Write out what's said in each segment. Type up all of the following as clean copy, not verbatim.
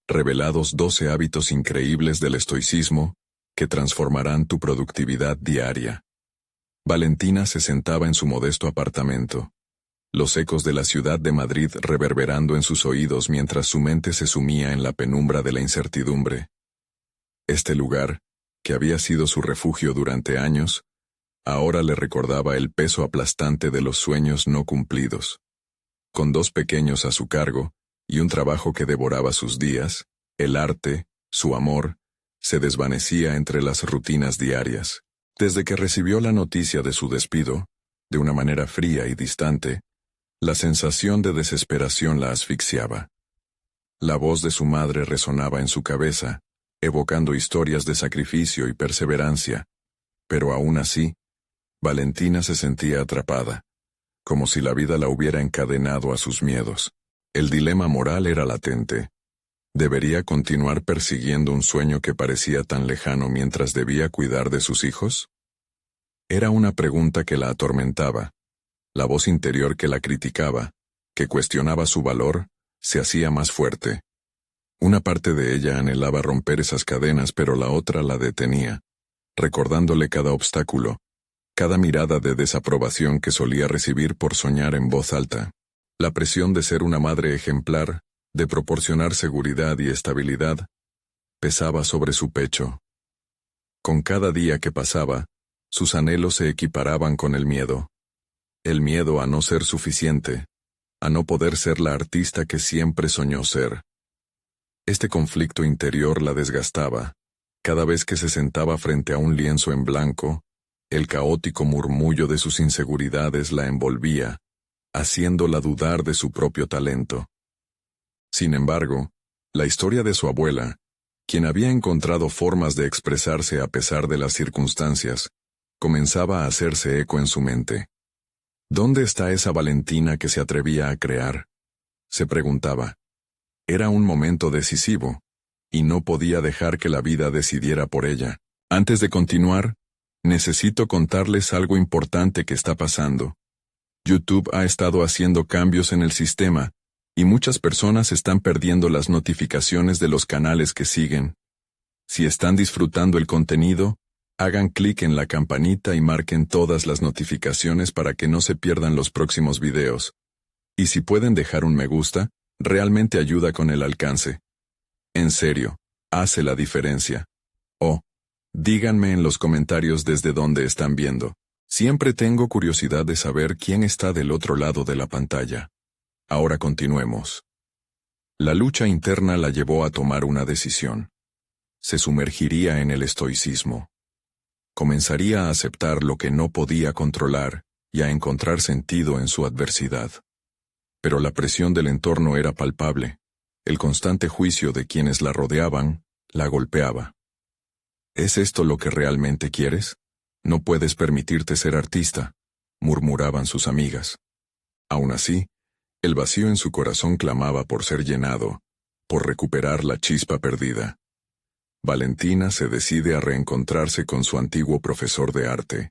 revelados 12 hábitos increíbles del estoicismo que transformarán tu productividad diaria. Valentina se sentaba en su modesto apartamento, los ecos de la ciudad de Madrid reverberando en sus oídos mientras su mente se sumía en la penumbra de la incertidumbre. Este lugar, que había sido su refugio durante años, ahora le recordaba el peso aplastante de los sueños no cumplidos. Con 2 pequeños a su cargo, y un trabajo que devoraba sus días, el arte, su amor, se desvanecía entre las rutinas diarias. Desde que recibió la noticia de su despido, de una manera fría y distante, la sensación de desesperación la asfixiaba. La voz de su madre resonaba en su cabeza, evocando historias de sacrificio y perseverancia, pero aún así, Valentina se sentía atrapada, como si la vida la hubiera encadenado a sus miedos. El dilema moral era latente. ¿Debería continuar persiguiendo un sueño que parecía tan lejano mientras debía cuidar de sus hijos? Era una pregunta que la atormentaba. La voz interior que la criticaba, que cuestionaba su valor, se hacía más fuerte. Una parte de ella anhelaba romper esas cadenas, pero la otra la detenía, recordándole cada obstáculo, cada mirada de desaprobación que solía recibir por soñar en voz alta. La presión de ser una madre ejemplar, de proporcionar seguridad y estabilidad, pesaba sobre su pecho. Con cada día que pasaba, sus anhelos se equiparaban con el miedo a no ser suficiente, a no poder ser la artista que siempre soñó ser. Este conflicto interior la desgastaba. Cada vez que se sentaba frente a un lienzo en blanco, el caótico murmullo de sus inseguridades la envolvía, haciéndola dudar de su propio talento. Sin embargo, la historia de su abuela, quien había encontrado formas de expresarse a pesar de las circunstancias, comenzaba a hacerse eco en su mente. ¿Dónde está esa Valentina que se atrevía a crear?, se preguntaba. Era un momento decisivo, y no podía dejar que la vida decidiera por ella. Antes de continuar, necesito contarles algo importante que está pasando. YouTube ha estado haciendo cambios en el sistema, y muchas personas están perdiendo las notificaciones de los canales que siguen. Si están disfrutando el contenido, hagan clic en la campanita y marquen todas las notificaciones para que no se pierdan los próximos videos. Y si pueden dejar un me gusta, realmente ayuda con el alcance. En serio, hace la diferencia. Díganme en los comentarios desde dónde están viendo. Siempre tengo curiosidad de saber quién está del otro lado de la pantalla. Ahora continuemos. La lucha interna la llevó a tomar una decisión. Se sumergiría en el estoicismo. Comenzaría a aceptar lo que no podía controlar y a encontrar sentido en su adversidad. Pero la presión del entorno era palpable. El constante juicio de quienes la rodeaban la golpeaba. ¿Es esto lo que realmente quieres? No puedes permitirte ser artista, murmuraban sus amigas. Aún así, el vacío en su corazón clamaba por ser llenado, por recuperar la chispa perdida. Valentina se decide a reencontrarse con su antiguo profesor de arte.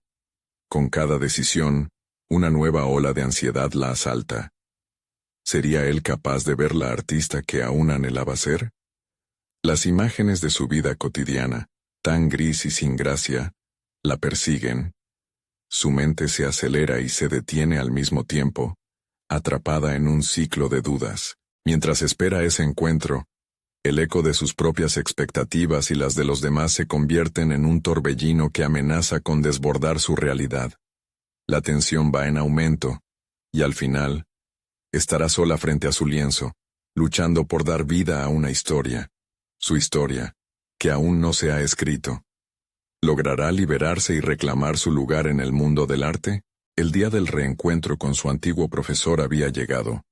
Con cada decisión, una nueva ola de ansiedad la asalta. ¿Sería él capaz de ver la artista que aún anhelaba ser? Las imágenes de su vida cotidiana, tan gris y sin gracia, la persiguen. Su mente se acelera y se detiene al mismo tiempo, atrapada en un ciclo de dudas. Mientras espera ese encuentro, el eco de sus propias expectativas y las de los demás se convierten en un torbellino que amenaza con desbordar su realidad. La tensión va en aumento, y al final, estará sola frente a su lienzo, luchando por dar vida a una historia. Su historia, que aún no se ha escrito. ¿Logrará liberarse y reclamar su lugar en el mundo del arte? El día del reencuentro con su antiguo profesor había llegado.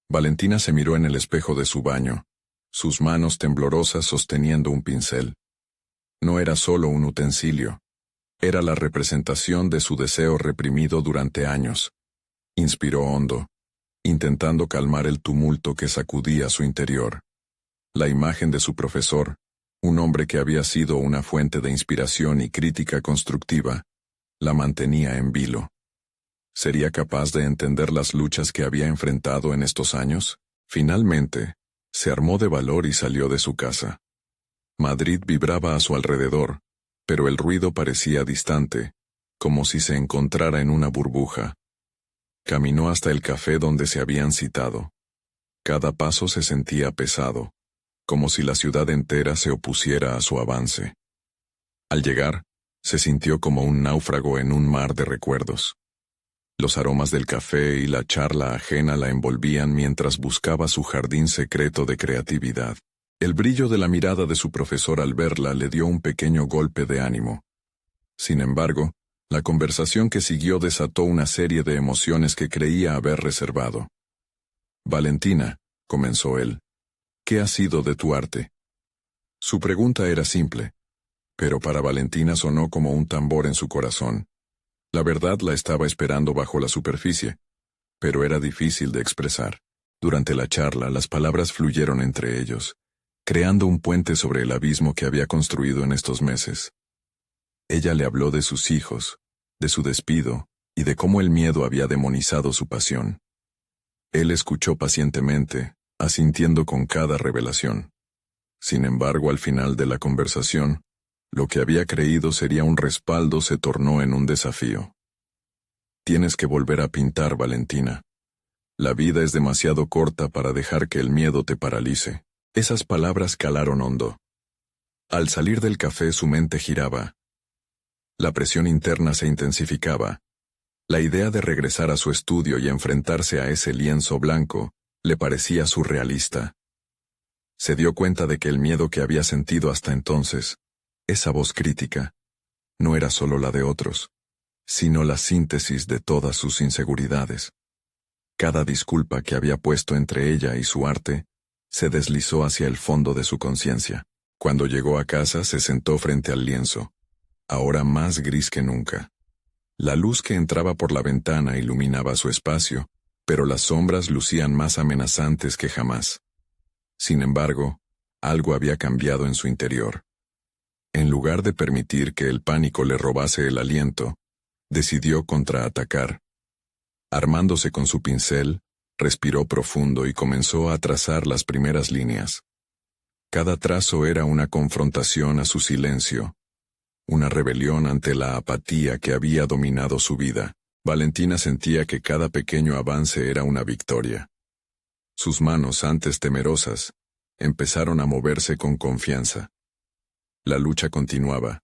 Valentina se miró en el espejo de su baño, sus manos temblorosas sosteniendo un pincel. No era solo un utensilio. Era la representación de su deseo reprimido durante años. Inspiró hondo, intentando calmar el tumulto que sacudía su interior. La imagen de su profesor, un hombre que había sido una fuente de inspiración y crítica constructiva, la mantenía en vilo. ¿Sería capaz de entender las luchas que había enfrentado en estos años? Finalmente, Se armó de valor y salió de su casa. Madrid vibraba a su alrededor, pero el ruido parecía distante, como si se encontrara en una burbuja. Caminó hasta el café donde se habían citado. Cada paso se sentía pesado, como si la ciudad entera se opusiera a su avance. Al llegar, se sintió como un náufrago en un mar de recuerdos. Los aromas del café y la charla ajena la envolvían mientras buscaba su jardín secreto de creatividad. El brillo de la mirada de su profesor al verla le dio un pequeño golpe de ánimo. Sin embargo, la conversación que siguió desató una serie de emociones que creía haber reservado. «Valentina», comenzó él, «¿qué ha sido de tu arte?» Su pregunta era simple, pero para Valentina sonó como un tambor en su corazón. La verdad la estaba esperando bajo la superficie, pero era difícil de expresar. Durante la charla, las palabras fluyeron entre ellos, creando un puente sobre el abismo que había construido en estos meses. Ella le habló de sus hijos, de su despido, y de cómo el miedo había demonizado su pasión. Él escuchó pacientemente, asintiendo con cada revelación. Sin embargo, al final de la conversación, lo que había creído sería un respaldo se tornó en un desafío. «Tienes que volver a pintar, Valentina. La vida es demasiado corta para dejar que el miedo te paralice». Esas palabras calaron hondo. Al salir del café su mente giraba. La presión interna se intensificaba. La idea de regresar a su estudio y enfrentarse a ese lienzo blanco le parecía surrealista. Se dio cuenta de que el miedo que había sentido hasta entonces, esa voz crítica, no era solo la de otros, sino la síntesis de todas sus inseguridades. Cada disculpa que había puesto entre ella y su arte se deslizó hacia el fondo de su conciencia. Cuando llegó a casa se sentó frente al lienzo, ahora más gris que nunca. La luz que entraba por la ventana iluminaba su espacio, pero las sombras lucían más amenazantes que jamás. Sin embargo, algo había cambiado en su interior. En lugar de permitir que el pánico le robase el aliento, decidió contraatacar. Armándose con su pincel, respiró profundo y comenzó a trazar las primeras líneas. Cada trazo era una confrontación a su silencio, una rebelión ante la apatía que había dominado su vida. Valentina sentía que cada pequeño avance era una victoria. Sus manos, antes temerosas, empezaron a moverse con confianza. La lucha continuaba,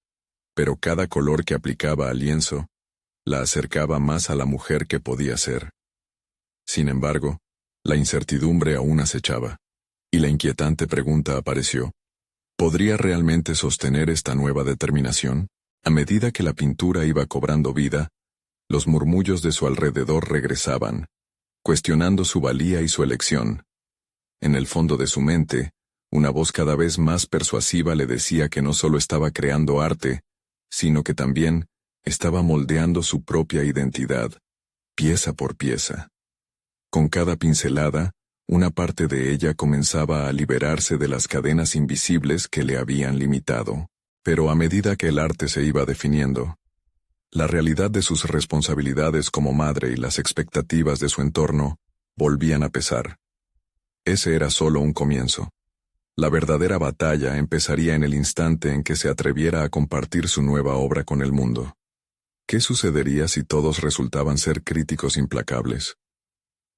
pero cada color que aplicaba al lienzo la acercaba más a la mujer que podía ser. Sin embargo, la incertidumbre aún acechaba, y la inquietante pregunta apareció: ¿podría realmente sostener esta nueva determinación? A medida que la pintura iba cobrando vida, los murmullos de su alrededor regresaban, cuestionando su valía y su elección. En el fondo de su mente, una voz cada vez más persuasiva le decía que no solo estaba creando arte, sino que también estaba moldeando su propia identidad, pieza por pieza. Con cada pincelada, una parte de ella comenzaba a liberarse de las cadenas invisibles que le habían limitado. Pero a medida que el arte se iba definiendo, la realidad de sus responsabilidades como madre y las expectativas de su entorno volvían a pesar. Ese era solo un comienzo. La verdadera batalla empezaría en el instante en que se atreviera a compartir su nueva obra con el mundo. ¿Qué sucedería si todos resultaban ser críticos implacables?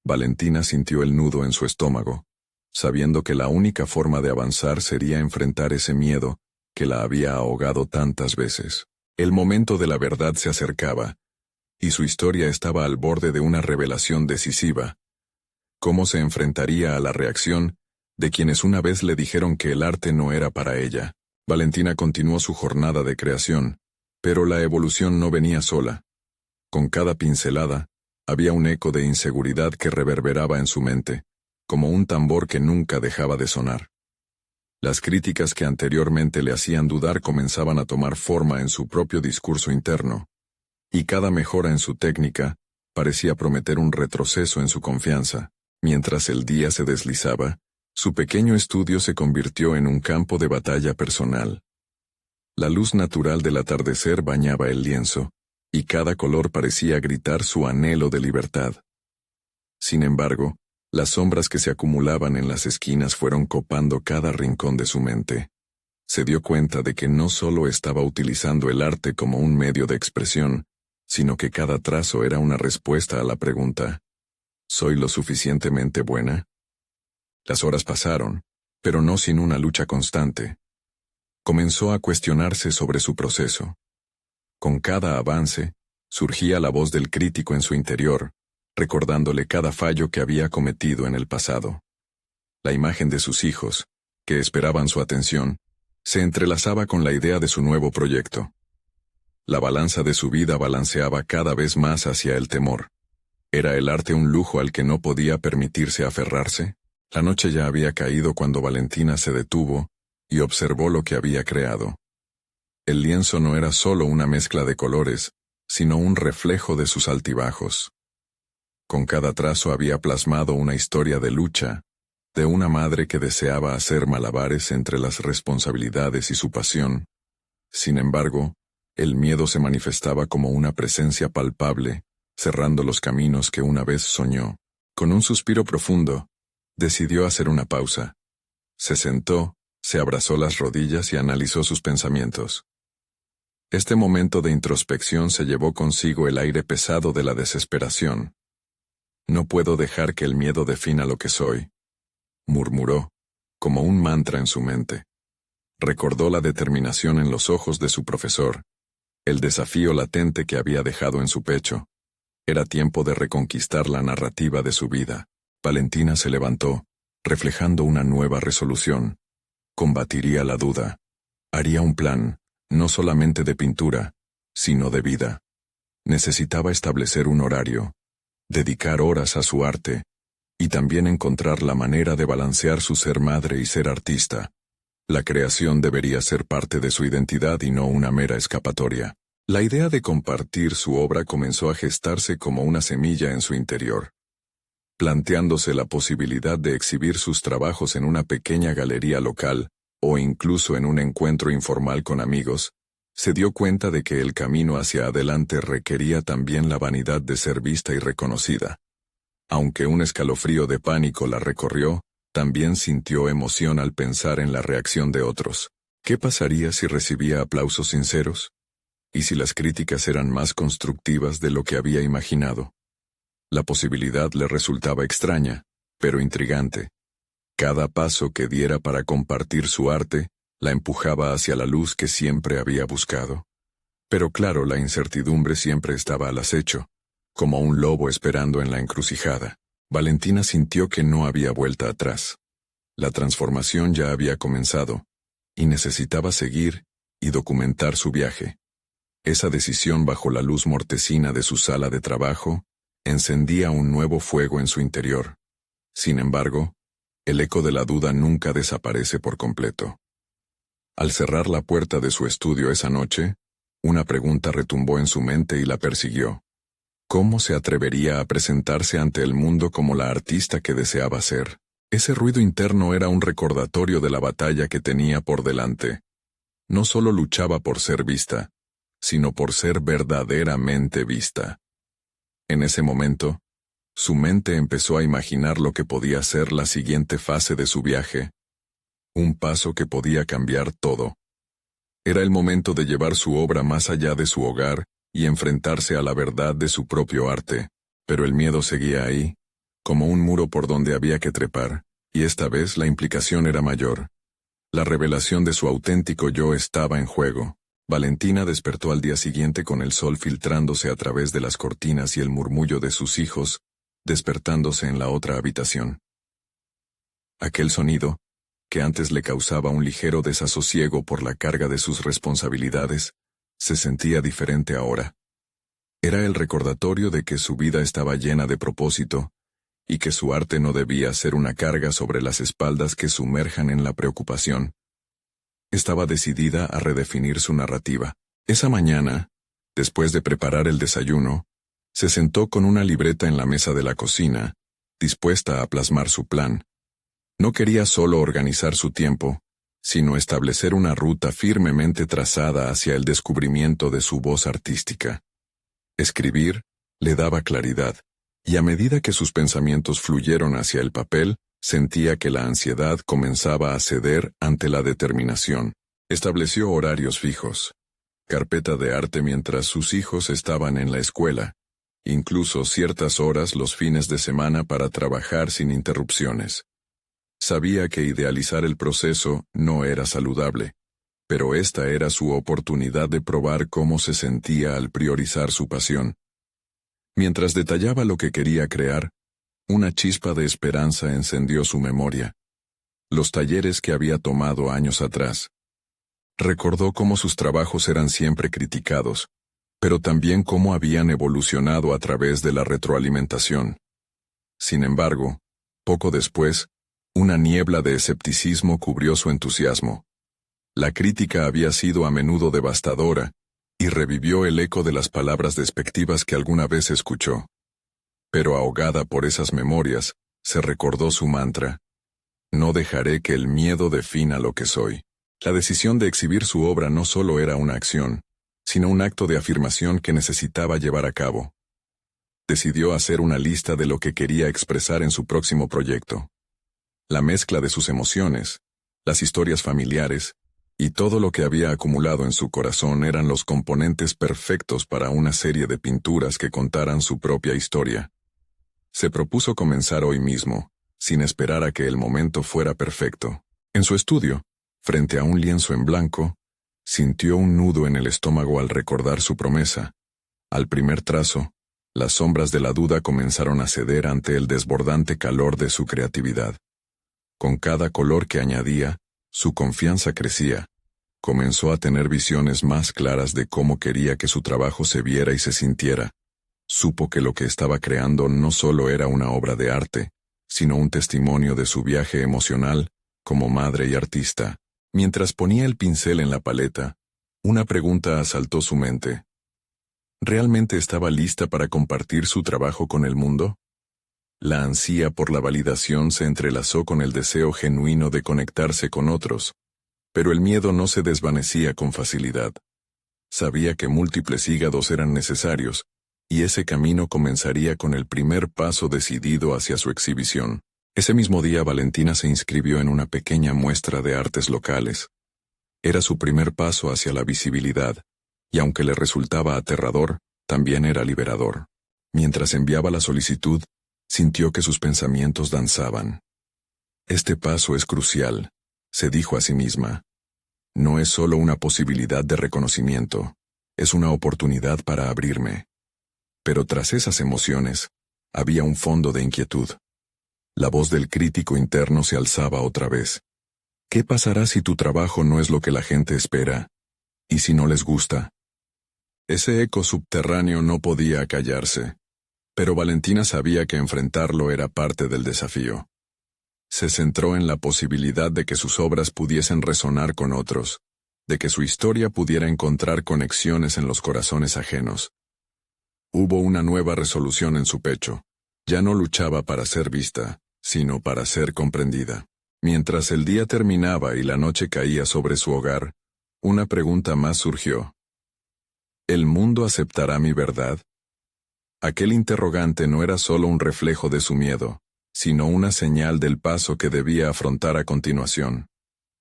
Valentina sintió el nudo en su estómago, sabiendo que la única forma de avanzar sería enfrentar ese miedo que la había ahogado tantas veces. El momento de la verdad se acercaba, y su historia estaba al borde de una revelación decisiva. ¿Cómo se enfrentaría a la reacción de quienes una vez le dijeron que el arte no era para ella? Valentina continuó su jornada de creación, pero la evolución no venía sola. Con cada pincelada, había un eco de inseguridad que reverberaba en su mente, como un tambor que nunca dejaba de sonar. Las críticas que anteriormente le hacían dudar comenzaban a tomar forma en su propio discurso interno, y cada mejora en su técnica parecía prometer un retroceso en su confianza. Mientras el día se deslizaba, su pequeño estudio se convirtió en un campo de batalla personal. La luz natural del atardecer bañaba el lienzo, y cada color parecía gritar su anhelo de libertad. Sin embargo, Las sombras que se acumulaban en las esquinas fueron copando cada rincón de su mente. Se dio cuenta de que no solo estaba utilizando el arte como un medio de expresión, sino que cada trazo era una respuesta a la pregunta: ¿soy lo suficientemente buena? Las horas pasaron, pero no sin una lucha constante. Comenzó a cuestionarse sobre su proceso. Con cada avance, surgía la voz del crítico en su interior, recordándole cada fallo que había cometido en el pasado. La imagen de sus hijos, que esperaban su atención, se entrelazaba con la idea de su nuevo proyecto. La balanza de su vida balanceaba cada vez más hacia el temor. ¿Era el arte un lujo al que no podía permitirse aferrarse? La noche ya había caído cuando Valentina se detuvo y observó lo que había creado. El lienzo no era solo una mezcla de colores, sino un reflejo de sus altibajos. Con cada trazo había plasmado una historia de lucha, de una madre que deseaba hacer malabares entre las responsabilidades y su pasión. Sin embargo, el miedo se manifestaba como una presencia palpable, cerrando los caminos que una vez soñó. Con un suspiro profundo, decidió hacer una pausa. Se sentó, se abrazó las rodillas y analizó sus pensamientos. Este momento de introspección se llevó consigo el aire pesado de la desesperación. «No puedo dejar que el miedo defina lo que soy», murmuró, como un mantra en su mente. Recordó la determinación en los ojos de su profesor, el desafío latente que había dejado en su pecho. Era tiempo de reconquistar la narrativa de su vida. Valentina se levantó, reflejando una nueva resolución. Combatiría la duda. Haría un plan, no solamente de pintura, sino de vida. Necesitaba establecer un horario, dedicar horas a su arte, y también encontrar la manera de balancear su ser madre y ser artista. La creación debería ser parte de su identidad y no una mera escapatoria. La idea de compartir su obra comenzó a gestarse como una semilla en su interior. Planteándose la posibilidad de exhibir sus trabajos en una pequeña galería local, o incluso en un encuentro informal con amigos, se dio cuenta de que el camino hacia adelante requería también la vanidad de ser vista y reconocida. Aunque un escalofrío de pánico la recorrió, también sintió emoción al pensar en la reacción de otros. ¿Qué pasaría si recibía aplausos sinceros? ¿Y si las críticas eran más constructivas de lo que había imaginado? La posibilidad le resultaba extraña, pero intrigante. Cada paso que diera para compartir su arte, la empujaba hacia la luz que siempre había buscado. Pero claro, la incertidumbre siempre estaba al acecho, como un lobo esperando en la encrucijada. Valentina sintió que no había vuelta atrás. La transformación ya había comenzado, y necesitaba seguir y documentar su viaje. Esa decisión bajo la luz mortecina de su sala de trabajo encendía un nuevo fuego en su interior. Sin embargo, el eco de la duda nunca desaparece por completo. Al cerrar la puerta de su estudio esa noche, una pregunta retumbó en su mente y la persiguió. ¿Cómo se atrevería a presentarse ante el mundo como la artista que deseaba ser? Ese ruido interno era un recordatorio de la batalla que tenía por delante. No solo luchaba por ser vista, sino por ser verdaderamente vista. En ese momento, su mente empezó a imaginar lo que podía ser la siguiente fase de su viaje. Un paso que podía cambiar todo. Era el momento de llevar su obra más allá de su hogar y enfrentarse a la verdad de su propio arte. Pero el miedo seguía ahí, como un muro por donde había que trepar, y esta vez la implicación era mayor. La revelación de su auténtico yo estaba en juego. Valentina despertó al día siguiente con el sol filtrándose a través de las cortinas y el murmullo de sus hijos, despertándose en la otra habitación. Aquel sonido, que antes le causaba un ligero desasosiego por la carga de sus responsabilidades, se sentía diferente ahora. Era el recordatorio de que su vida estaba llena de propósito, y que su arte no debía ser una carga sobre las espaldas que sumerjan en la preocupación. Estaba decidida a redefinir su narrativa. Esa mañana, después de preparar el desayuno, se sentó con una libreta en la mesa de la cocina, dispuesta a plasmar su plan. No quería solo organizar su tiempo, sino establecer una ruta firmemente trazada hacia el descubrimiento de su voz artística. Escribir le daba claridad, Y a medida que sus pensamientos fluyeron hacia el papel, sentía que la ansiedad comenzaba a ceder ante la determinación. Estableció horarios fijos. Carpeta de arte mientras sus hijos estaban en la escuela. Incluso ciertas horas los fines de semana para trabajar sin interrupciones. Sabía que idealizar el proceso no era saludable, pero esta era su oportunidad de probar cómo se sentía al priorizar su pasión. Mientras detallaba lo que quería crear, una chispa de esperanza encendió su memoria. Los talleres que había tomado años atrás. Recordó cómo sus trabajos eran siempre criticados, pero también cómo habían evolucionado a través de la retroalimentación. Sin embargo, poco después, una niebla de escepticismo cubrió su entusiasmo. La crítica había sido a menudo devastadora, y revivió el eco de las palabras despectivas que alguna vez escuchó. Pero ahogada por esas memorias, se recordó su mantra: no dejaré que el miedo defina lo que soy. La decisión de exhibir su obra no solo era una acción, sino un acto de afirmación que necesitaba llevar a cabo. Decidió hacer una lista de lo que quería expresar en su próximo proyecto. La mezcla de sus emociones, las historias familiares, y todo lo que había acumulado en su corazón eran los componentes perfectos para una serie de pinturas que contaran su propia historia. Se propuso comenzar hoy mismo, sin esperar a que el momento fuera perfecto. En su estudio, frente a un lienzo en blanco, sintió un nudo en el estómago al recordar su promesa. Al primer trazo, las sombras de la duda comenzaron a ceder ante el desbordante calor de su creatividad. Con cada color que añadía, su confianza crecía. Comenzó a tener visiones más claras de cómo quería que su trabajo se viera y se sintiera. Supo que lo que estaba creando no solo era una obra de arte, sino un testimonio de su viaje emocional como madre y artista. Mientras ponía el pincel en la paleta, una pregunta asaltó su mente. ¿Realmente estaba lista para compartir su trabajo con el mundo? La ansia por la validación se entrelazó con el deseo genuino de conectarse con otros, pero el miedo no se desvanecía con facilidad. Sabía que múltiples hígados eran necesarios, y ese camino comenzaría con el primer paso decidido hacia su exhibición. Ese mismo día Valentina se inscribió en una pequeña muestra de artes locales. Era su primer paso hacia la visibilidad, y aunque le resultaba aterrador, también era liberador. Mientras enviaba la solicitud, sintió que sus pensamientos danzaban. Este paso es crucial, se dijo a sí misma. No es solo una posibilidad de reconocimiento, es una oportunidad para abrirme. Pero tras esas emociones, había un fondo de inquietud. La voz del crítico interno se alzaba otra vez. ¿Qué pasará si tu trabajo no es lo que la gente espera? ¿Y si no les gusta? Ese eco subterráneo no podía callarse, pero Valentina sabía que enfrentarlo era parte del desafío. Se centró en la posibilidad de que sus obras pudiesen resonar con otros, de que su historia pudiera encontrar conexiones en los corazones ajenos. Hubo una nueva resolución en su pecho. Ya no luchaba para ser vista, sino para ser comprendida. Mientras el día terminaba y la noche caía sobre su hogar, una pregunta más surgió. ¿El mundo aceptará mi verdad? Aquel interrogante no era solo un reflejo de su miedo, sino una señal del paso que debía afrontar a continuación.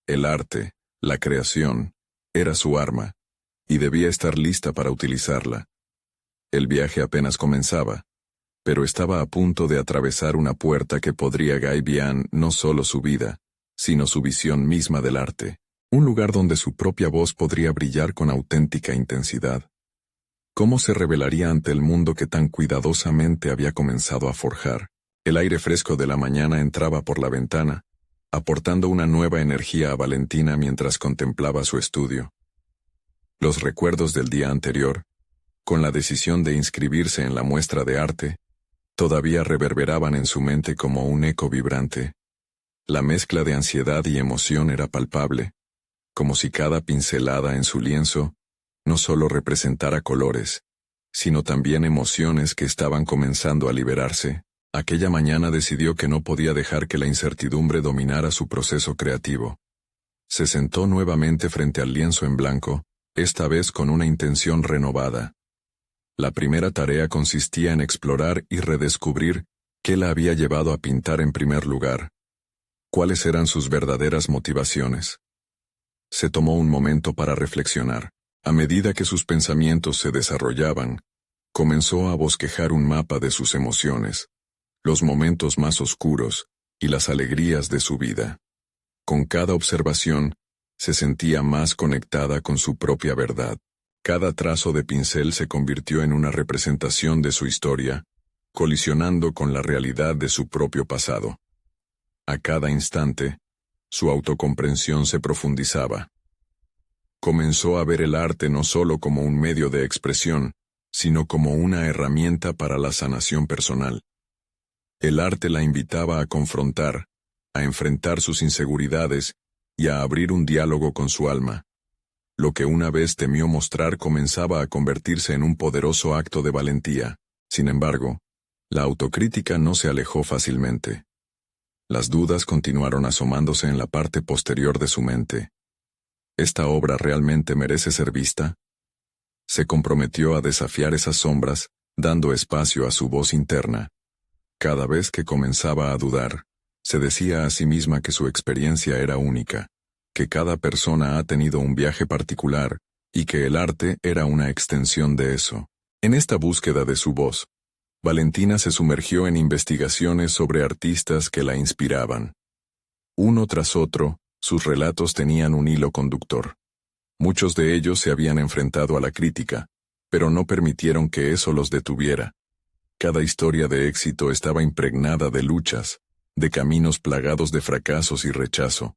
El arte, la creación, era su arma, y debía estar lista para utilizarla. El viaje apenas comenzaba, pero estaba a punto de atravesar una puerta que podría guiar no solo su vida, sino su visión misma del arte, un lugar donde su propia voz podría brillar con auténtica intensidad. ¿Cómo se revelaría ante el mundo que tan cuidadosamente había comenzado a forjar? El aire fresco de la mañana entraba por la ventana, aportando una nueva energía a Valentina mientras contemplaba su estudio. Los recuerdos del día anterior, con la decisión de inscribirse en la muestra de arte, todavía reverberaban en su mente como un eco vibrante. La mezcla de ansiedad y emoción era palpable, como si cada pincelada en su lienzo no solo representara colores, sino también emociones que estaban comenzando a liberarse. Aquella mañana decidió que no podía dejar que la incertidumbre dominara su proceso creativo. Se sentó nuevamente frente al lienzo en blanco, esta vez con una intención renovada. La primera tarea consistía en explorar y redescubrir qué la había llevado a pintar en primer lugar. ¿Cuáles eran sus verdaderas motivaciones? Se tomó un momento para reflexionar. A medida que sus pensamientos se desarrollaban, comenzó a bosquejar un mapa de sus emociones, los momentos más oscuros y las alegrías de su vida. Con cada observación, se sentía más conectada con su propia verdad. Cada trazo de pincel se convirtió en una representación de su historia, colisionando con la realidad de su propio pasado. A cada instante, su autocomprensión se profundizaba. Comenzó a ver el arte no solo como un medio de expresión, sino como una herramienta para la sanación personal. El arte la invitaba a confrontar, a enfrentar sus inseguridades y a abrir un diálogo con su alma. Lo que una vez temió mostrar comenzaba a convertirse en un poderoso acto de valentía. Sin embargo, la autocrítica no se alejó fácilmente. Las dudas continuaron asomándose en la parte posterior de su mente. ¿Esta obra realmente merece ser vista? Se comprometió a desafiar esas sombras, dando espacio a su voz interna. Cada vez que comenzaba a dudar, se decía a sí misma que su experiencia era única, que cada persona ha tenido un viaje particular, y que el arte era una extensión de eso. En esta búsqueda de su voz, Valentina se sumergió en investigaciones sobre artistas que la inspiraban. Uno tras otro, sus relatos tenían un hilo conductor. Muchos de ellos se habían enfrentado a la crítica, pero no permitieron que eso los detuviera. Cada historia de éxito estaba impregnada de luchas, de caminos plagados de fracasos y rechazo.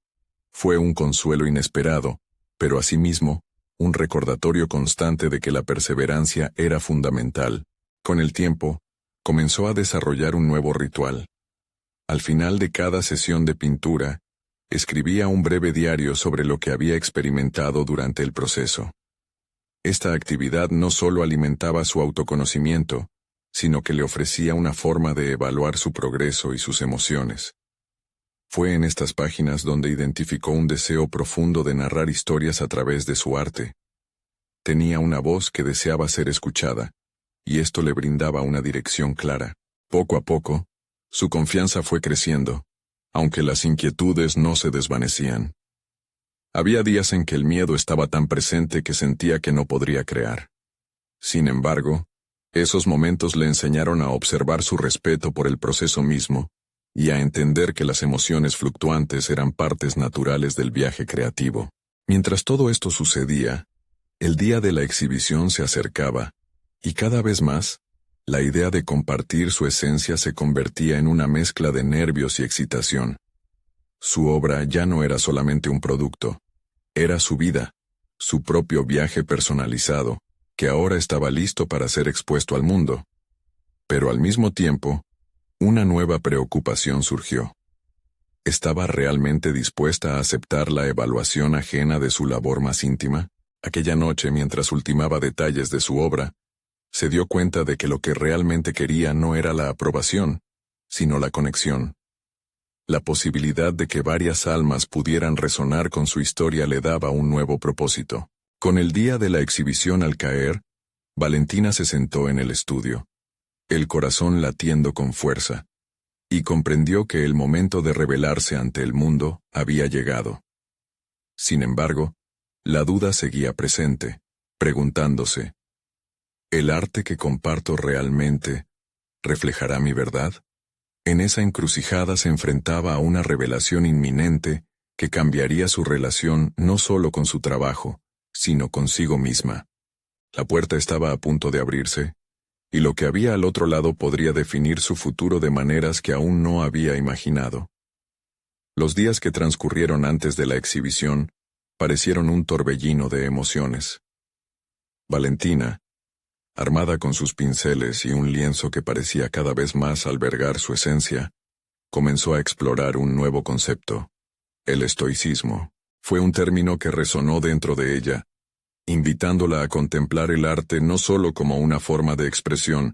Fue un consuelo inesperado, pero asimismo, un recordatorio constante de que la perseverancia era fundamental. Con el tiempo, comenzó a desarrollar un nuevo ritual. Al final de cada sesión de pintura, escribía un breve diario sobre lo que había experimentado durante el proceso. Esta actividad no solo alimentaba su autoconocimiento, sino que le ofrecía una forma de evaluar su progreso y sus emociones. Fue en estas páginas donde identificó un deseo profundo de narrar historias a través de su arte. Tenía una voz que deseaba ser escuchada, y esto le brindaba una dirección clara. Poco a poco, su confianza fue creciendo, aunque las inquietudes no se desvanecían. Había días en que el miedo estaba tan presente que sentía que no podría crear. Sin embargo, esos momentos le enseñaron a observar su respeto por el proceso mismo, y a entender que las emociones fluctuantes eran partes naturales del viaje creativo. Mientras todo esto sucedía, el día de la exhibición se acercaba, y cada vez más, la idea de compartir su esencia se convertía en una mezcla de nervios y excitación. Su obra ya no era solamente un producto, era su vida, su propio viaje personalizado, que ahora estaba listo para ser expuesto al mundo. Pero al mismo tiempo, una nueva preocupación surgió. ¿Estaba realmente dispuesta a aceptar la evaluación ajena de su labor más íntima? Aquella noche, mientras ultimaba detalles de su obra, se dio cuenta de que lo que realmente quería no era la aprobación, sino la conexión. La posibilidad de que varias almas pudieran resonar con su historia le daba un nuevo propósito. Con el día de la exhibición al caer, Valentina se sentó en el estudio, el corazón latiendo con fuerza, y comprendió que el momento de revelarse ante el mundo había llegado. Sin embargo, la duda seguía presente, preguntándose, ¿el arte que comparto realmente reflejará mi verdad? En esa encrucijada se enfrentaba a una revelación inminente que cambiaría su relación no solo con su trabajo, sino consigo misma. La puerta estaba a punto de abrirse, y lo que había al otro lado podría definir su futuro de maneras que aún no había imaginado. Los días que transcurrieron antes de la exhibición parecieron un torbellino de emociones. Valentina, armada con sus pinceles y un lienzo que parecía cada vez más albergar su esencia, comenzó a explorar un nuevo concepto. El estoicismo. Fue un término que resonó dentro de ella, invitándola a contemplar el arte no solo como una forma de expresión,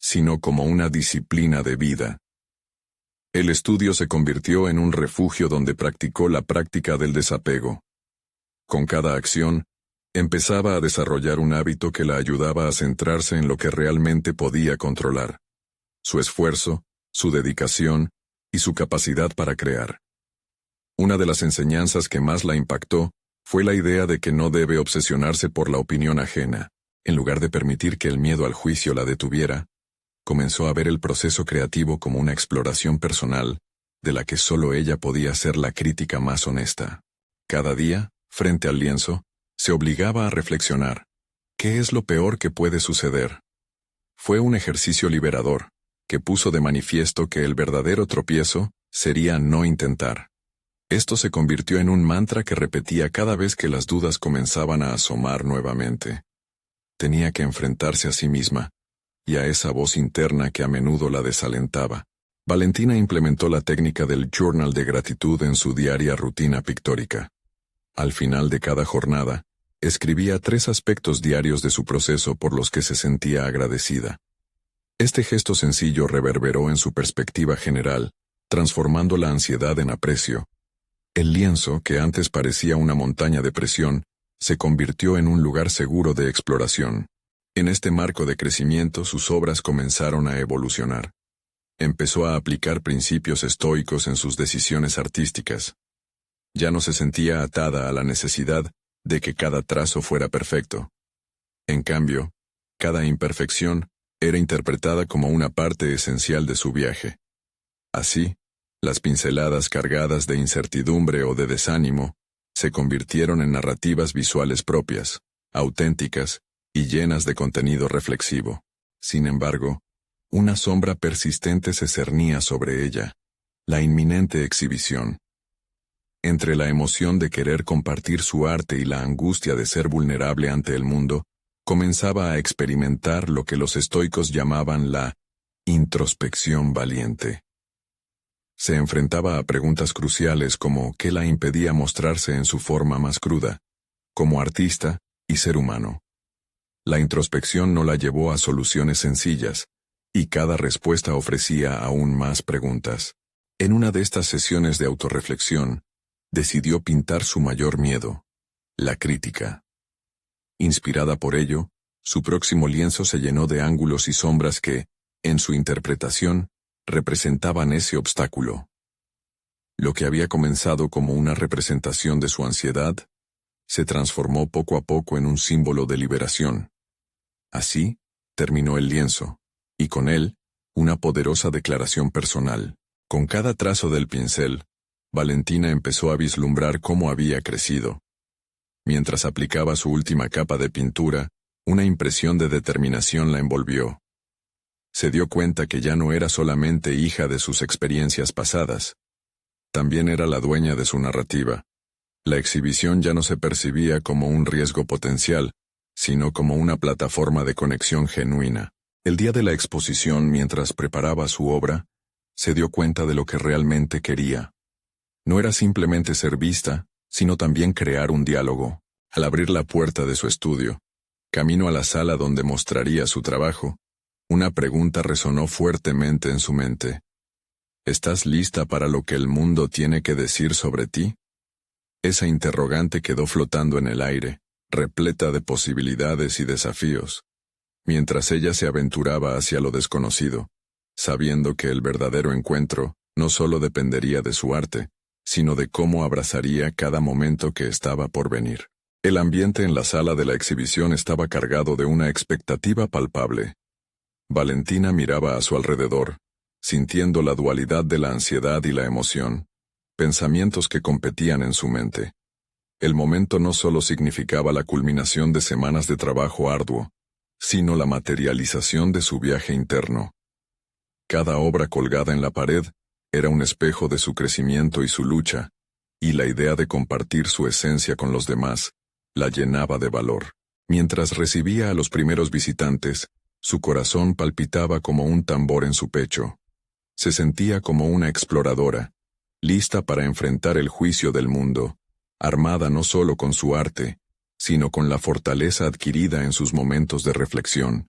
sino como una disciplina de vida. El estudio se convirtió en un refugio donde practicó la práctica del desapego. Con cada acción, Empezaba a desarrollar un hábito que la ayudaba a centrarse en lo que realmente podía controlar: su esfuerzo, su dedicación y su capacidad para crear. Una de las enseñanzas que más la impactó fue la idea de que no debe obsesionarse por la opinión ajena. En lugar de permitir que el miedo al juicio la detuviera, comenzó a ver el proceso creativo como una exploración personal, de la que solo ella podía ser la crítica más honesta. Cada día, frente al lienzo, se obligaba a reflexionar: ¿qué es lo peor que puede suceder? Fue un ejercicio liberador, que puso de manifiesto que el verdadero tropiezo sería no intentar. Esto se convirtió en un mantra que repetía cada vez que las dudas comenzaban a asomar nuevamente. Tenía que enfrentarse a sí misma, y a esa voz interna que a menudo la desalentaba. Valentina implementó la técnica del journal de gratitud en su diaria rutina pictórica. Al final de cada jornada, escribía 3 aspectos diarios de su proceso por los que se sentía agradecida. Este gesto sencillo reverberó en su perspectiva general, transformando la ansiedad en aprecio. El lienzo, que antes parecía una montaña de presión, se convirtió en un lugar seguro de exploración. En este marco de crecimiento sus obras comenzaron a evolucionar. Empezó a aplicar principios estoicos en sus decisiones artísticas. Ya no se sentía atada a la necesidad de que cada trazo fuera perfecto. En cambio, cada imperfección era interpretada como una parte esencial de su viaje. Así, las pinceladas cargadas de incertidumbre o de desánimo se convirtieron en narrativas visuales propias, auténticas y llenas de contenido reflexivo. Sin embargo, una sombra persistente se cernía sobre ella: la inminente exhibición. Entre la emoción de querer compartir su arte y la angustia de ser vulnerable ante el mundo, comenzaba a experimentar lo que los estoicos llamaban la introspección valiente. Se enfrentaba a preguntas cruciales como qué la impedía mostrarse en su forma más cruda, como artista y ser humano. La introspección no la llevó a soluciones sencillas, y cada respuesta ofrecía aún más preguntas. En una de estas sesiones de autorreflexión, decidió pintar su mayor miedo: la crítica. Inspirada por ello, su próximo lienzo se llenó de ángulos y sombras que, en su interpretación, representaban ese obstáculo. Lo que había comenzado como una representación de su ansiedad, se transformó poco a poco en un símbolo de liberación. Así, terminó el lienzo, y con él, una poderosa declaración personal. Con cada trazo del pincel, Valentina empezó a vislumbrar cómo había crecido. Mientras aplicaba su última capa de pintura, una impresión de determinación la envolvió. Se dio cuenta que ya no era solamente hija de sus experiencias pasadas. También era la dueña de su narrativa. La exhibición ya no se percibía como un riesgo potencial, sino como una plataforma de conexión genuina. El día de la exposición, mientras preparaba su obra, se dio cuenta de lo que realmente quería. No era simplemente ser vista, sino también crear un diálogo. Al abrir la puerta de su estudio, camino a la sala donde mostraría su trabajo, una pregunta resonó fuertemente en su mente. ¿Estás lista para lo que el mundo tiene que decir sobre ti? Esa interrogante quedó flotando en el aire, repleta de posibilidades y desafíos, mientras ella se aventuraba hacia lo desconocido, sabiendo que el verdadero encuentro no solo dependería de su arte, sino de cómo abrazaría cada momento que estaba por venir. El ambiente en la sala de la exhibición estaba cargado de una expectativa palpable. Valentina miraba a su alrededor, sintiendo la dualidad de la ansiedad y la emoción, pensamientos que competían en su mente. El momento no solo significaba la culminación de semanas de trabajo arduo, sino la materialización de su viaje interno. Cada obra colgada en la pared era un espejo de su crecimiento y su lucha, y la idea de compartir su esencia con los demás la llenaba de valor. Mientras recibía a los primeros visitantes, su corazón palpitaba como un tambor en su pecho. Se sentía como una exploradora, lista para enfrentar el juicio del mundo, armada no solo con su arte, sino con la fortaleza adquirida en sus momentos de reflexión.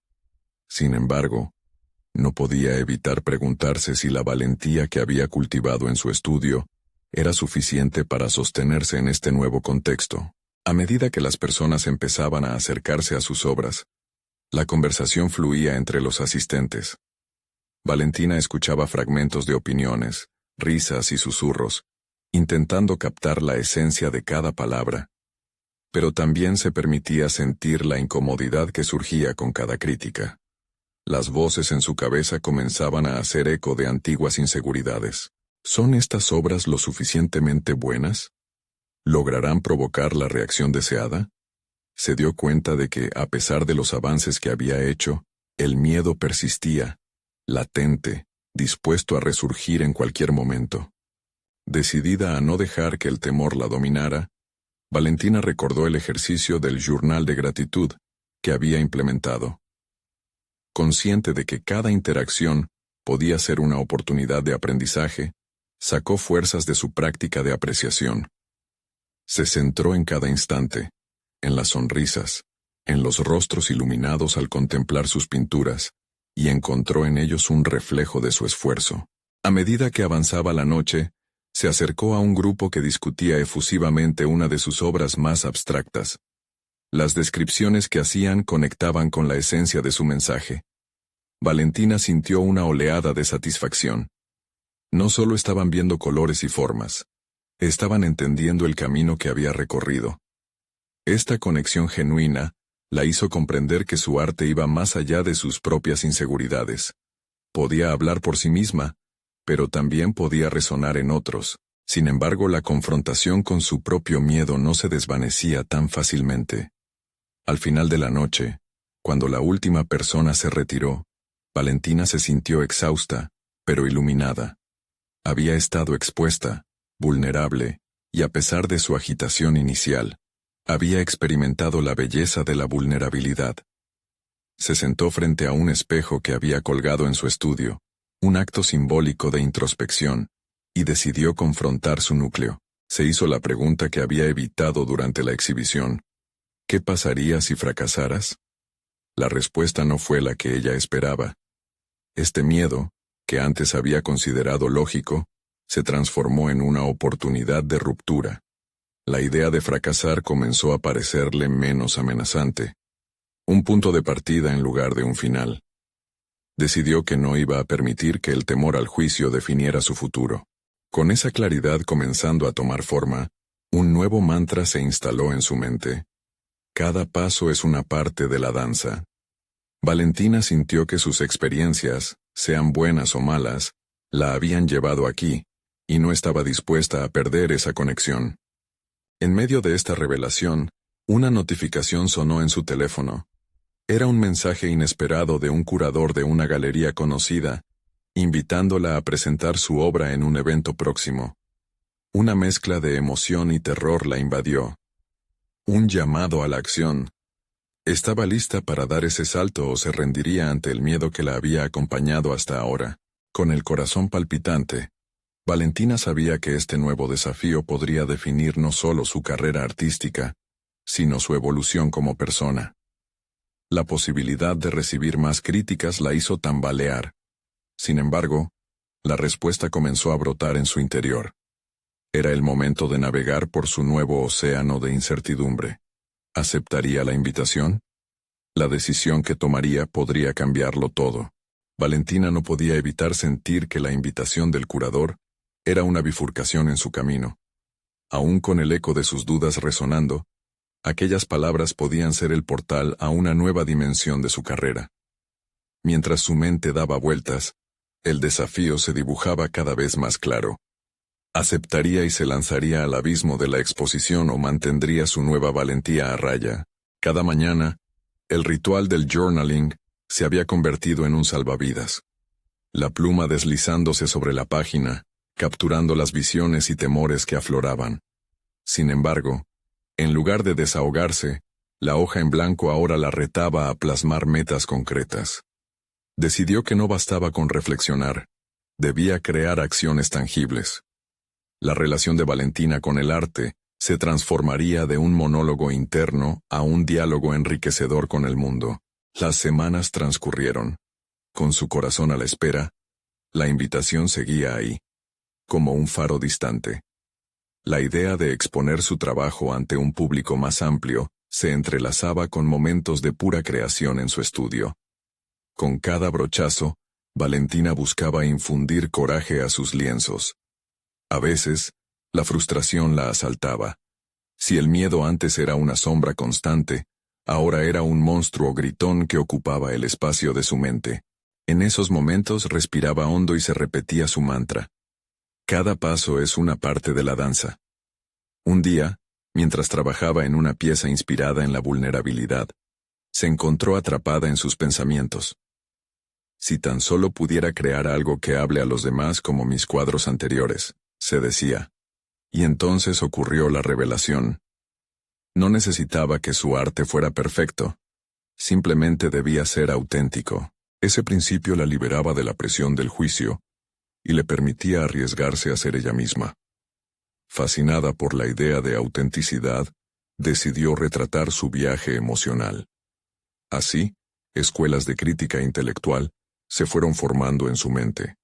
Sin embargo, no podía evitar preguntarse si la valentía que había cultivado en su estudio era suficiente para sostenerse en este nuevo contexto. A medida que las personas empezaban a acercarse a sus obras, la conversación fluía entre los asistentes. Valentina escuchaba fragmentos de opiniones, risas y susurros, intentando captar la esencia de cada palabra. Pero también se permitía sentir la incomodidad que surgía con cada crítica. Las voces en su cabeza comenzaban a hacer eco de antiguas inseguridades. ¿Son estas obras lo suficientemente buenas? ¿Lograrán provocar la reacción deseada? Se dio cuenta de que, a pesar de los avances que había hecho, el miedo persistía, latente, dispuesto a resurgir en cualquier momento. Decidida a no dejar que el temor la dominara, Valentina recordó el ejercicio del journal de gratitud que había implementado. Consciente de que cada interacción podía ser una oportunidad de aprendizaje, sacó fuerzas de su práctica de apreciación. Se centró en cada instante, en las sonrisas, en los rostros iluminados al contemplar sus pinturas, y encontró en ellos un reflejo de su esfuerzo. A medida que avanzaba la noche, se acercó a un grupo que discutía efusivamente una de sus obras más abstractas. Las descripciones que hacían conectaban con la esencia de su mensaje. Valentina sintió una oleada de satisfacción. No solo estaban viendo colores y formas, estaban entendiendo el camino que había recorrido. Esta conexión genuina la hizo comprender que su arte iba más allá de sus propias inseguridades. Podía hablar por sí misma, pero también podía resonar en otros. Sin embargo, la confrontación con su propio miedo no se desvanecía tan fácilmente. Al final de la noche, cuando la última persona se retiró, Valentina se sintió exhausta, pero iluminada. Había estado expuesta, vulnerable, y a pesar de su agitación inicial, había experimentado la belleza de la vulnerabilidad. Se sentó frente a un espejo que había colgado en su estudio, un acto simbólico de introspección, y decidió confrontar su núcleo. Se hizo la pregunta que había evitado durante la exhibición. ¿Qué pasaría si fracasaras? La respuesta no fue la que ella esperaba. Este miedo, que antes había considerado lógico, se transformó en una oportunidad de ruptura. La idea de fracasar comenzó a parecerle menos amenazante. Un punto de partida en lugar de un final. Decidió que no iba a permitir que el temor al juicio definiera su futuro. Con esa claridad comenzando a tomar forma, un nuevo mantra se instaló en su mente. Cada paso es una parte de la danza. Valentina sintió que sus experiencias, sean buenas o malas, la habían llevado aquí, y no estaba dispuesta a perder esa conexión. En medio de esta revelación, una notificación sonó en su teléfono. Era un mensaje inesperado de un curador de una galería conocida, invitándola a presentar su obra en un evento próximo. Una mezcla de emoción y terror la invadió. Un llamado a la acción. ¿Estaba lista para dar ese salto o se rendiría ante el miedo que la había acompañado hasta ahora? Con el corazón palpitante, Valentina sabía que este nuevo desafío podría definir no solo su carrera artística, sino su evolución como persona. La posibilidad de recibir más críticas la hizo tambalear. Sin embargo, la respuesta comenzó a brotar en su interior. Era el momento de navegar por su nuevo océano de incertidumbre. ¿Aceptaría la invitación? La decisión que tomaría podría cambiarlo todo. Valentina no podía evitar sentir que la invitación del curador era una bifurcación en su camino. Aún con el eco de sus dudas resonando, aquellas palabras podían ser el portal a una nueva dimensión de su carrera. Mientras su mente daba vueltas, el desafío se dibujaba cada vez más claro. ¿Aceptaría y se lanzaría al abismo de la exposición o mantendría su nueva valentía a raya? Cada mañana, el ritual del journaling se había convertido en un salvavidas. La pluma deslizándose sobre la página, capturando las visiones y temores que afloraban. Sin embargo, en lugar de desahogarse, la hoja en blanco ahora la retaba a plasmar metas concretas. Decidió que no bastaba con reflexionar, debía crear acciones tangibles. La relación de Valentina con el arte se transformaría de un monólogo interno a un diálogo enriquecedor con el mundo. Las semanas transcurrieron. Con su corazón a la espera, la invitación seguía ahí, como un faro distante. La idea de exponer su trabajo ante un público más amplio se entrelazaba con momentos de pura creación en su estudio. Con cada brochazo, Valentina buscaba infundir coraje a sus lienzos. A veces, la frustración la asaltaba. Si el miedo antes era una sombra constante, ahora era un monstruo gritón que ocupaba el espacio de su mente. En esos momentos respiraba hondo y se repetía su mantra. Cada paso es una parte de la danza. Un día, mientras trabajaba en una pieza inspirada en la vulnerabilidad, se encontró atrapada en sus pensamientos. Si tan solo pudiera crear algo que hable a los demás como mis cuadros anteriores, se decía. Y entonces ocurrió la revelación. No necesitaba que su arte fuera perfecto. Simplemente debía ser auténtico. Ese principio la liberaba de la presión del juicio y le permitía arriesgarse a ser ella misma. Fascinada por la idea de autenticidad, decidió retratar su viaje emocional. Así, escuelas de crítica intelectual se fueron formando en su mente.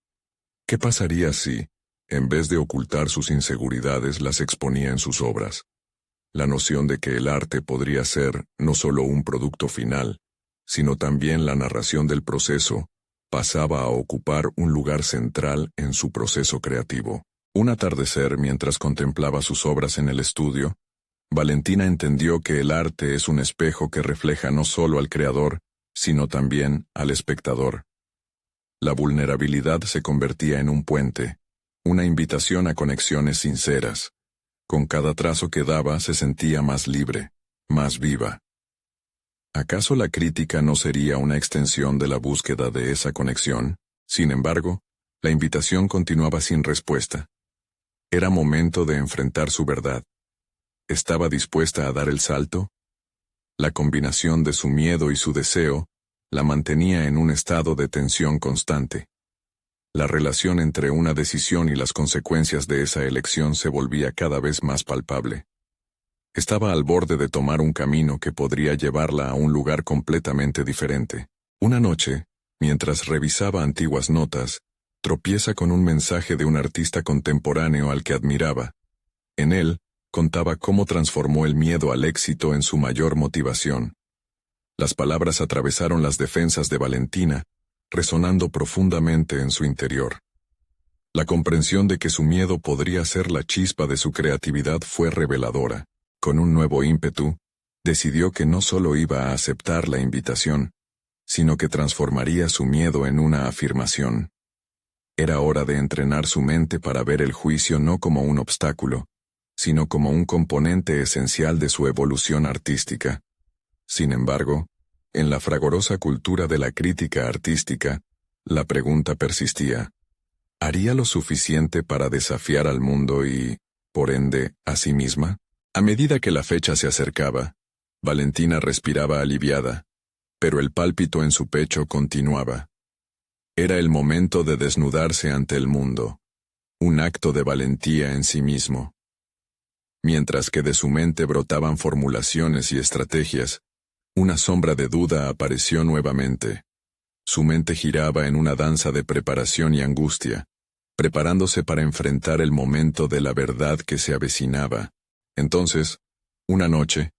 ¿Qué pasaría si, en vez de ocultar sus inseguridades, las exponía en sus obras? La noción de que el arte podría ser no solo un producto final, sino también la narración del proceso, pasaba a ocupar un lugar central en su proceso creativo. Un atardecer, mientras contemplaba sus obras en el estudio, Valentina entendió que el arte es un espejo que refleja no solo al creador, sino también al espectador. La vulnerabilidad se convertía en un puente, una invitación a conexiones sinceras. Con cada trazo que daba se sentía más libre, más viva. ¿Acaso la crítica no sería una extensión de la búsqueda de esa conexión? Sin embargo, la invitación continuaba sin respuesta. Era momento de enfrentar su verdad. ¿Estaba dispuesta a dar el salto? La combinación de su miedo y su deseo la mantenía en un estado de tensión constante. La relación entre una decisión y las consecuencias de esa elección se volvía cada vez más palpable. Estaba al borde de tomar un camino que podría llevarla a un lugar completamente diferente. Una noche, mientras revisaba antiguas notas, tropieza con un mensaje de un artista contemporáneo al que admiraba. En él, contaba cómo transformó el miedo al éxito en su mayor motivación. Las palabras atravesaron las defensas de Valentina, resonando profundamente en su interior. La comprensión de que su miedo podría ser la chispa de su creatividad fue reveladora. Con un nuevo ímpetu, decidió que no solo iba a aceptar la invitación, sino que transformaría su miedo en una afirmación. Era hora de entrenar su mente para ver el juicio no como un obstáculo, sino como un componente esencial de su evolución artística. Sin embargo, en la fragorosa cultura de la crítica artística, la pregunta persistía. ¿Haría lo suficiente para desafiar al mundo y, por ende, a sí misma? A medida que la fecha se acercaba, Valentina respiraba aliviada, pero el pálpito en su pecho continuaba. Era el momento de desnudarse ante el mundo, un acto de valentía en sí mismo. Mientras que de su mente brotaban formulaciones y estrategias, una sombra de duda apareció nuevamente. Su mente giraba en una danza de preparación y angustia, preparándose para enfrentar el momento de la verdad que se avecinaba. Entonces, una noche,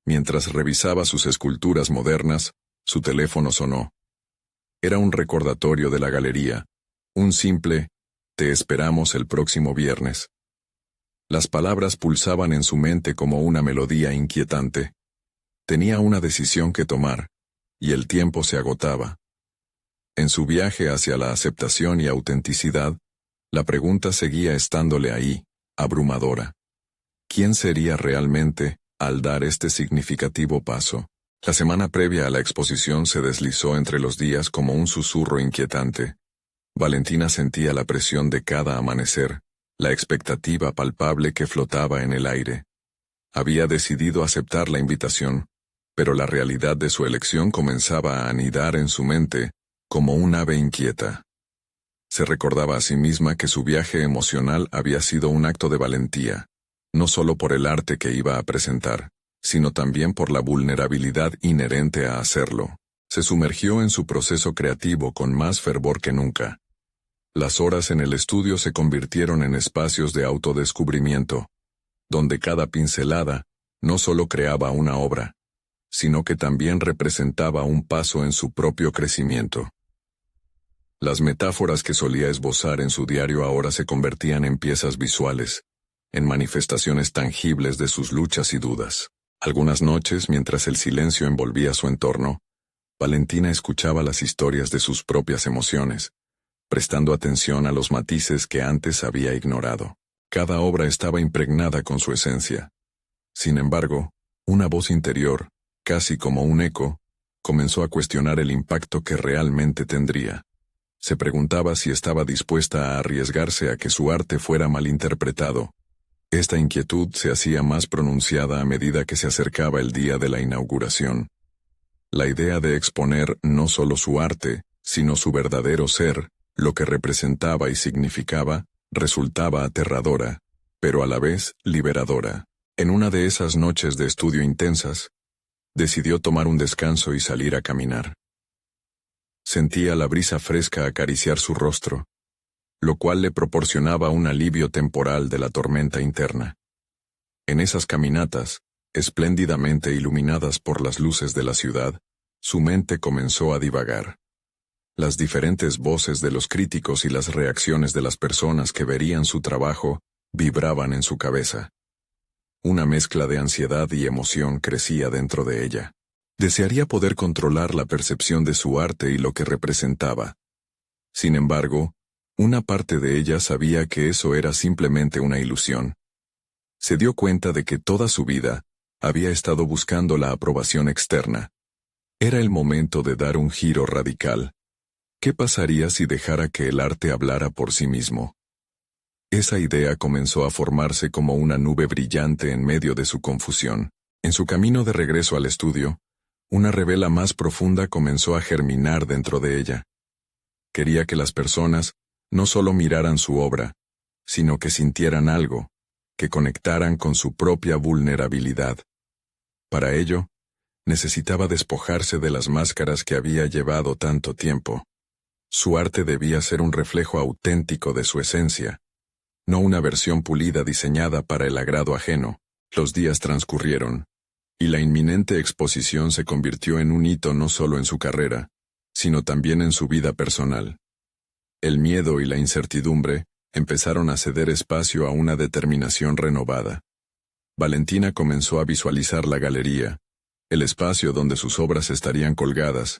mientras revisaba sus esculturas modernas, su teléfono sonó. Era un recordatorio de la galería, un simple, «Te esperamos el próximo viernes». Las palabras pulsaban en su mente como una melodía inquietante. Tenía una decisión que tomar, y el tiempo se agotaba. En su viaje hacia la aceptación y autenticidad, la pregunta seguía estándole ahí, abrumadora. ¿Quién sería realmente al dar este significativo paso? La semana previa a la exposición se deslizó entre los días como un susurro inquietante. Valentina sentía la presión de cada amanecer, la expectativa palpable que flotaba en el aire. Había decidido aceptar la invitación, pero la realidad de su elección comenzaba a anidar en su mente como un ave inquieta. Se recordaba a sí misma que su viaje emocional había sido un acto de valentía, no solo por el arte que iba a presentar, sino también por la vulnerabilidad inherente a hacerlo. Se sumergió en su proceso creativo con más fervor que nunca. Las horas en el estudio se convirtieron en espacios de autodescubrimiento, donde cada pincelada no solo creaba una obra, sino que también representaba un paso en su propio crecimiento. Las metáforas que solía esbozar en su diario ahora se convertían en piezas visuales, en manifestaciones tangibles de sus luchas y dudas. Algunas noches, mientras el silencio envolvía su entorno, Valentina escuchaba las historias de sus propias emociones, prestando atención a los matices que antes había ignorado. Cada obra estaba impregnada con su esencia. Sin embargo, una voz interior, casi como un eco, comenzó a cuestionar el impacto que realmente tendría. Se preguntaba si estaba dispuesta a arriesgarse a que su arte fuera malinterpretado. Esta inquietud se hacía más pronunciada a medida que se acercaba el día de la inauguración. La idea de exponer no solo su arte, sino su verdadero ser, lo que representaba y significaba, resultaba aterradora, pero a la vez liberadora. En una de esas noches de estudio intensas, decidió tomar un descanso y salir a caminar. Sentía la brisa fresca acariciar su rostro, lo cual le proporcionaba un alivio temporal de la tormenta interna. En esas caminatas, espléndidamente iluminadas por las luces de la ciudad, su mente comenzó a divagar. Las diferentes voces de los críticos y las reacciones de las personas que verían su trabajo vibraban en su cabeza. Una mezcla de ansiedad y emoción crecía dentro de ella. Desearía poder controlar la percepción de su arte y lo que representaba. Sin embargo, una parte de ella sabía que eso era simplemente una ilusión. Se dio cuenta de que toda su vida había estado buscando la aprobación externa. Era el momento de dar un giro radical. ¿Qué pasaría si dejara que el arte hablara por sí mismo? Esa idea comenzó a formarse como una nube brillante en medio de su confusión. En su camino de regreso al estudio, una revela más profunda comenzó a germinar dentro de ella. Quería que las personas no solo miraran su obra, sino que sintieran algo, que conectaran con su propia vulnerabilidad. Para ello, necesitaba despojarse de las máscaras que había llevado tanto tiempo. Su arte debía ser un reflejo auténtico de su esencia, no una versión pulida diseñada para el agrado ajeno. Los días transcurrieron, y la inminente exposición se convirtió en un hito no solo en su carrera, sino también en su vida personal. El miedo y la incertidumbre empezaron a ceder espacio a una determinación renovada. Valentina comenzó a visualizar la galería, el espacio donde sus obras estarían colgadas,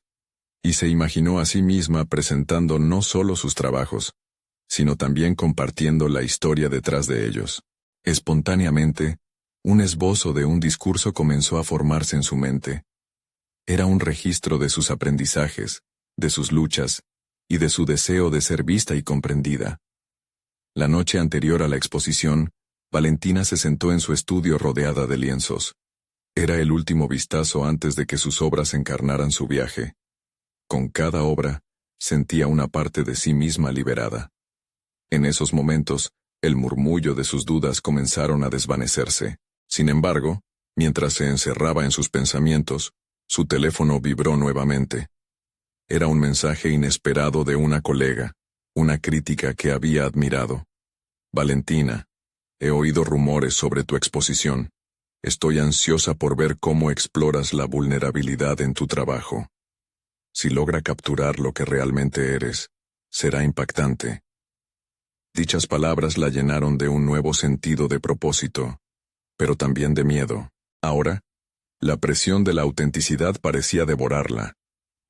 y se imaginó a sí misma presentando no solo sus trabajos, sino también compartiendo la historia detrás de ellos. Espontáneamente, un esbozo de un discurso comenzó a formarse en su mente. Era un registro de sus aprendizajes, de sus luchas, y de su deseo de ser vista y comprendida. La noche anterior a la exposición, Valentina se sentó en su estudio rodeada de lienzos. Era el último vistazo antes de que sus obras encarnaran su viaje. Con cada obra, sentía una parte de sí misma liberada. En esos momentos, el murmullo de sus dudas comenzaron a desvanecerse. Sin embargo, mientras se encerraba en sus pensamientos, su teléfono vibró nuevamente. Era un mensaje inesperado de una colega, una crítica que había admirado. Valentina, he oído rumores sobre tu exposición. Estoy ansiosa por ver cómo exploras la vulnerabilidad en tu trabajo. Si logra capturar lo que realmente eres, será impactante. Dichas palabras la llenaron de un nuevo sentido de propósito, pero también de miedo. Ahora, la presión de la autenticidad parecía devorarla,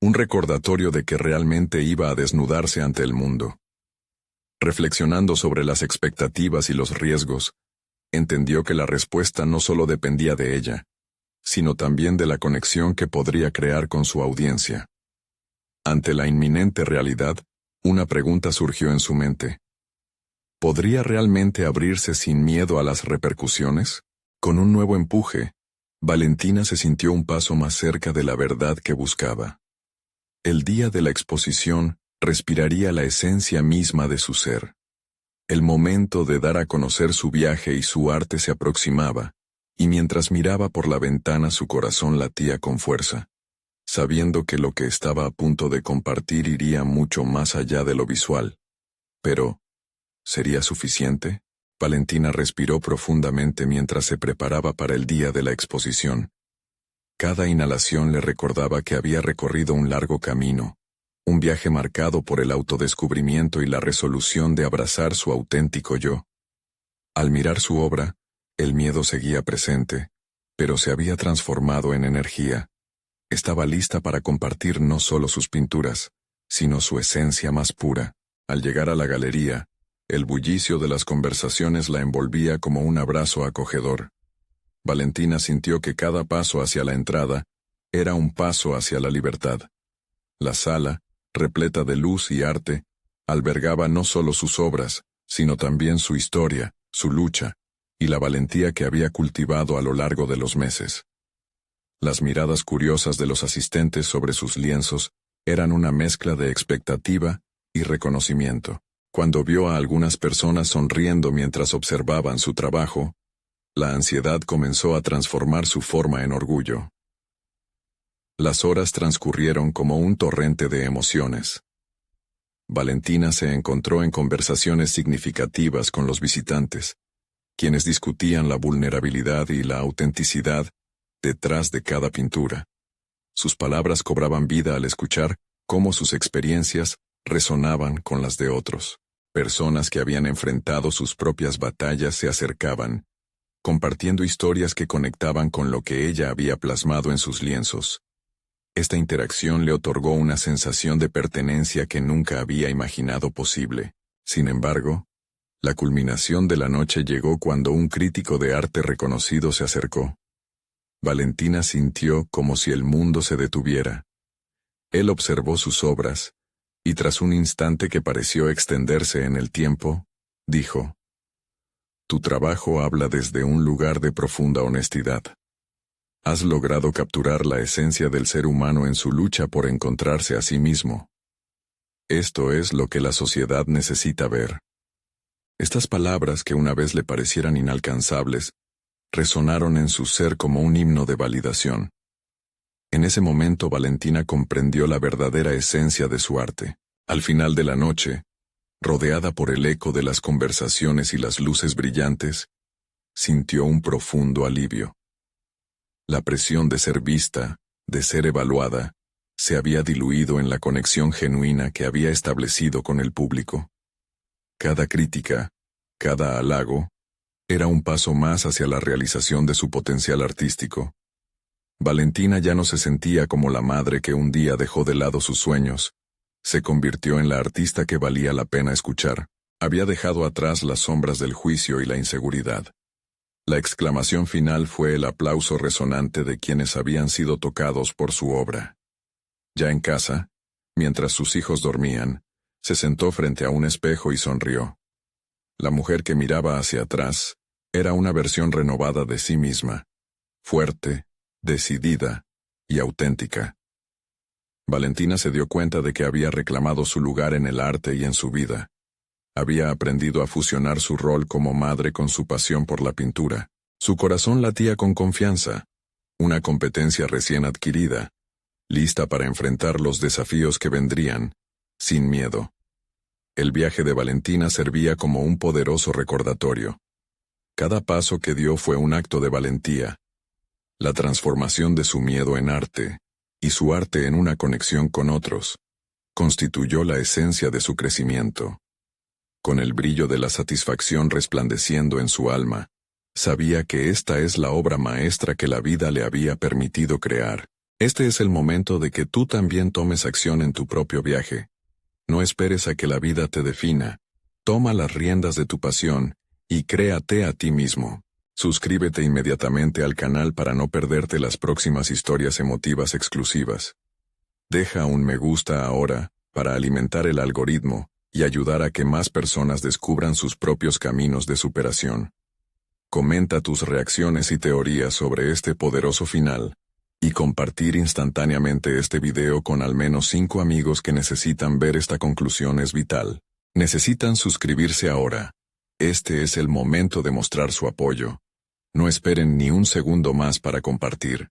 un recordatorio de que realmente iba a desnudarse ante el mundo. Reflexionando sobre las expectativas y los riesgos, entendió que la respuesta no solo dependía de ella, sino también de la conexión que podría crear con su audiencia. Ante la inminente realidad, una pregunta surgió en su mente. ¿Podría realmente abrirse sin miedo a las repercusiones? Con un nuevo empuje, Valentina se sintió un paso más cerca de la verdad que buscaba. El día de la exposición respiraría la esencia misma de su ser. El momento de dar a conocer su viaje y su arte se aproximaba, y mientras miraba por la ventana su corazón latía con fuerza, sabiendo que lo que estaba a punto de compartir iría mucho más allá de lo visual. Pero, ¿sería suficiente? Valentina respiró profundamente mientras se preparaba para el día de la exposición. Cada inhalación le recordaba que había recorrido un largo camino, un viaje marcado por el autodescubrimiento y la resolución de abrazar su auténtico yo. Al mirar su obra, el miedo seguía presente, pero se había transformado en energía. Estaba lista para compartir no solo sus pinturas, sino su esencia más pura. Al llegar a la galería, el bullicio de las conversaciones la envolvía como un abrazo acogedor. Valentina sintió que cada paso hacia la entrada era un paso hacia la libertad. La sala, repleta de luz y arte, albergaba no solo sus obras, sino también su historia, su lucha, y la valentía que había cultivado a lo largo de los meses. Las miradas curiosas de los asistentes sobre sus lienzos eran una mezcla de expectativa y reconocimiento. Cuando vio a algunas personas sonriendo mientras observaban su trabajo, la ansiedad comenzó a transformar su forma en orgullo. Las horas transcurrieron como un torrente de emociones. Valentina se encontró en conversaciones significativas con los visitantes, quienes discutían la vulnerabilidad y la autenticidad detrás de cada pintura. Sus palabras cobraban vida al escuchar cómo sus experiencias resonaban con las de otros. Personas que habían enfrentado sus propias batallas se acercaban, compartiendo historias que conectaban con lo que ella había plasmado en sus lienzos. Esta interacción le otorgó una sensación de pertenencia que nunca había imaginado posible. Sin embargo, la culminación de la noche llegó cuando un crítico de arte reconocido se acercó. Valentina sintió como si el mundo se detuviera. Él observó sus obras, y tras un instante que pareció extenderse en el tiempo, dijo: «Tu trabajo habla desde un lugar de profunda honestidad. Has logrado capturar la esencia del ser humano en su lucha por encontrarse a sí mismo. Esto es lo que la sociedad necesita ver». Estas palabras, que una vez le parecieran inalcanzables, resonaron en su ser como un himno de validación. En ese momento Valentina comprendió la verdadera esencia de su arte. Al final de la noche, rodeada por el eco de las conversaciones y las luces brillantes, sintió un profundo alivio. La presión de ser vista, de ser evaluada, se había diluido en la conexión genuina que había establecido con el público. Cada crítica, cada halago, era un paso más hacia la realización de su potencial artístico. Valentina ya no se sentía como la madre que un día dejó de lado sus sueños. Se convirtió en la artista que valía la pena escuchar. Había dejado atrás las sombras del juicio y la inseguridad. La exclamación final fue el aplauso resonante de quienes habían sido tocados por su obra. Ya en casa, mientras sus hijos dormían, se sentó frente a un espejo y sonrió. La mujer que miraba hacia atrás era una versión renovada de sí misma, fuerte, decidida y auténtica. Valentina se dio cuenta de que había reclamado su lugar en el arte y en su vida. Había aprendido a fusionar su rol como madre con su pasión por la pintura. Su corazón latía con confianza, una competencia recién adquirida, lista para enfrentar los desafíos que vendrían, sin miedo. El viaje de Valentina servía como un poderoso recordatorio. Cada paso que dio fue un acto de valentía. La transformación de su miedo en arte, y su arte en una conexión con otros, constituyó la esencia de su crecimiento. Con el brillo de la satisfacción resplandeciendo en su alma, sabía que esta es la obra maestra que la vida le había permitido crear. Este es el momento de que tú también tomes acción en tu propio viaje. No esperes a que la vida te defina. Toma las riendas de tu pasión y créate a ti mismo. Suscríbete inmediatamente al canal para no perderte las próximas historias emotivas exclusivas. Deja un me gusta ahora para alimentar el algoritmo y ayudar a que más personas descubran sus propios caminos de superación. Comenta tus reacciones y teorías sobre este poderoso final, y compartir instantáneamente este video con al menos 5 amigos que necesitan ver esta conclusión es vital. Necesitan suscribirse ahora. Este es el momento de mostrar su apoyo. No esperen ni un segundo más para compartir.